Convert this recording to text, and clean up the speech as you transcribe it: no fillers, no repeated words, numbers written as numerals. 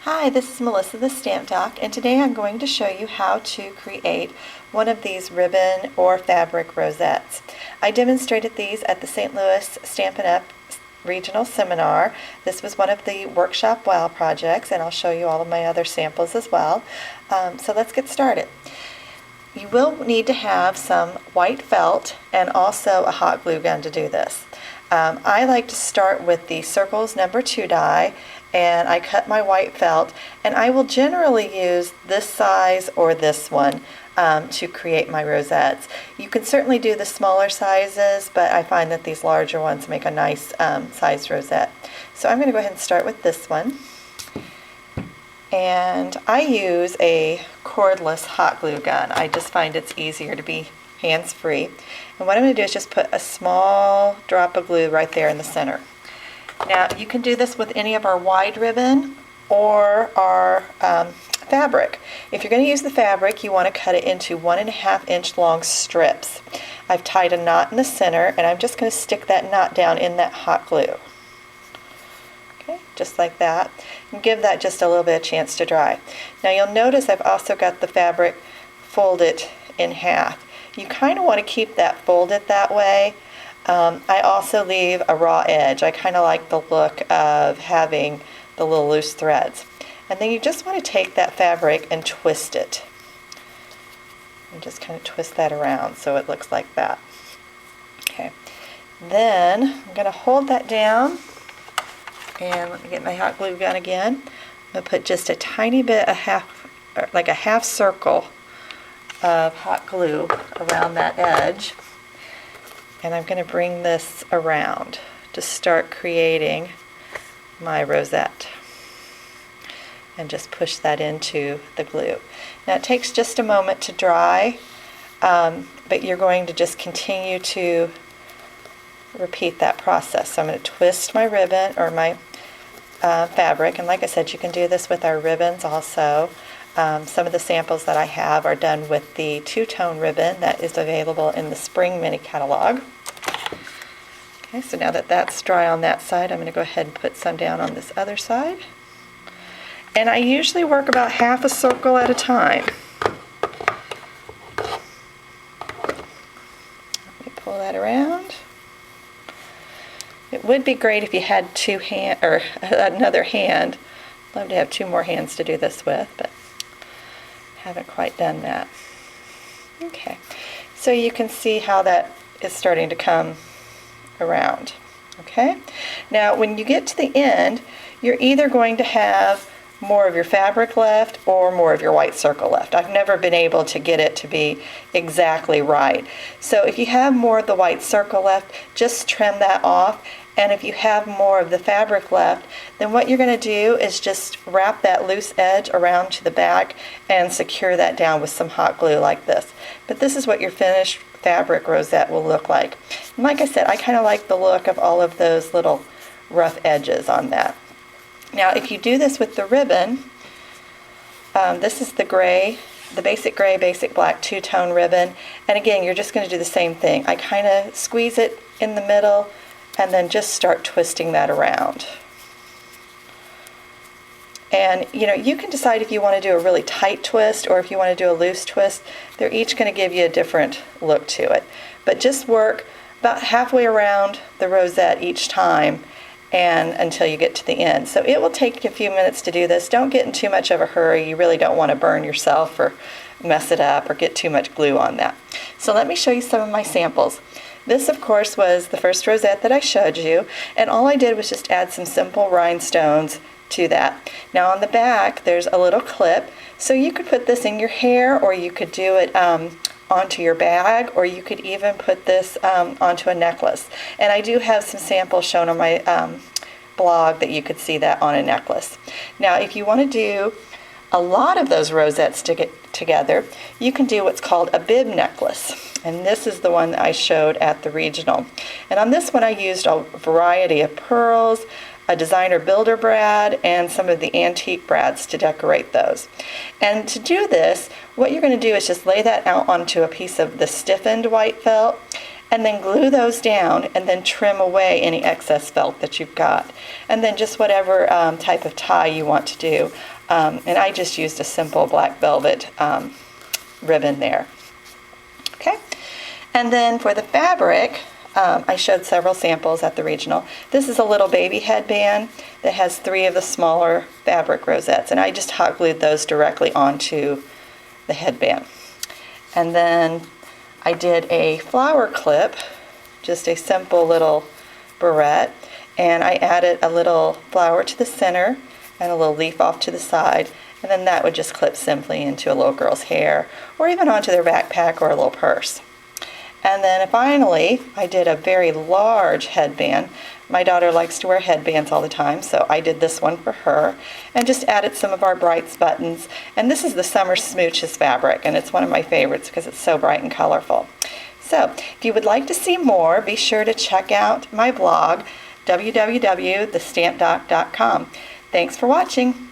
Hi, this is Melissa the Stamp Doc, and today I'm going to show you how to create one of these ribbon or fabric rosettes. I demonstrated these at the St. Louis Stampin' Up! Regional Seminar. This was one of the Workshop WOW projects, and I'll show you all of my other samples as well. So let's get started. You will need to have some white felt and also a hot glue gun to do this. I like to start with the Circles No. 2 die, and I cut my white felt, and I will generally use this size or this one to create my rosettes. You can certainly do the smaller sizes, but I find that these larger ones make a nice sized rosette. So I'm going to go ahead and start with this one. And I use a cordless hot glue gun. I just find it's easier to be hands-free. And what I'm going to do is just put a small drop of glue right there in the center. Now you can do this with any of our wide ribbon or our fabric. If you're going to use the fabric, you want to cut it into 1.5 inch long strips. I've tied a knot in the center, and I'm just going to stick that knot down in that hot glue. Okay, just like that, and give that just a little bit of chance to dry. Now you'll notice I've also got the fabric folded in half. You kind of want to keep that folded that way. I also leave a raw edge. I kind of like the look of having the little loose threads. And then you just want to take that fabric and twist it. And just kind of twist that around so it looks like that. Okay. Then I'm going to hold that down. And let me get my hot glue gun again. I'm going to put just a tiny bit, like a half circle of hot glue around that edge. And I'm going to bring this around to start creating my rosette. And just push that into the glue. Now it takes just a moment to dry, but you're going to just continue to repeat that process. So I'm going to twist my ribbon or my fabric, and like I said, you can do this with our ribbons also. Some of the samples that I have are done with the two-tone ribbon that is available in the Spring Mini Catalog. Okay, so now that that's dry on that side, I'm going to go ahead and put some down on this other side. And I usually work about half a circle at a time. Let me pull that around. It would be great if you had another hand. I'd love to have 2 more hands to do this with, but haven't quite done that. Okay, so you can see how that is starting to come around. Okay, now when you get to the end, you're either going to have more of your fabric left or more of your white circle left. I've never been able to get it to be exactly right. So if you have more of the white circle left, just trim that off. And if you have more of the fabric left, then what you're going to do is just wrap that loose edge around to the back and secure that down with some hot glue like this. But this is what your finished fabric rosette will look like. And like I said, I kind of like the look of all of those little rough edges on that. Now if you do this with the ribbon, this is the gray, the basic gray, basic black two-tone ribbon. And again, you're just going to do the same thing. I kind of squeeze it in the middle and then just start twisting that around. And you can decide if you want to do a really tight twist or if you want to do a loose twist. They're each going to give you a different look to it. But just work about halfway around the rosette each time and until you get to the end. So it will take you a few minutes to do this. Don't get in too much of a hurry. You really don't want to burn yourself or mess it up or get too much glue on that. So let me show you some of my samples. This, of course, was the first rosette that I showed you, and all I did was just add some simple rhinestones to that. Now on the back, there's a little clip, so you could put this in your hair, or you could do it onto your bag, or you could even put this onto a necklace. And I do have some samples shown on my blog that you could see that on a necklace. Now, if you want to do a lot of those rosettes to get together, you can do what's called a bib necklace. And this is the one that I showed at the regional. And on this one I used a variety of pearls, a designer builder brad, and some of the antique brads to decorate those. And to do this, what you're going to do is just lay that out onto a piece of the stiffened white felt, and then glue those down and then trim away any excess felt that you've got. And then just whatever type of tie you want to do. And I just used a simple black velvet ribbon there. Okay, and then for the fabric, I showed several samples at the regional. This is a little baby headband that has 3 of the smaller fabric rosettes, and I just hot glued those directly onto the headband. And then I did a flower clip, just a simple little barrette, and I added a little flower to the center and a little leaf off to the side, and then that would just clip simply into a little girl's hair or even onto their backpack or a little purse. And then finally, I did a very large headband. My daughter likes to wear headbands all the time, so I did this one for her and just added some of our Brights buttons. And this is the Summer Smooches fabric, and it's one of my favorites because it's so bright and colorful. So if you would like to see more, be sure to check out my blog, www.thestampdoc.com. Thanks for watching.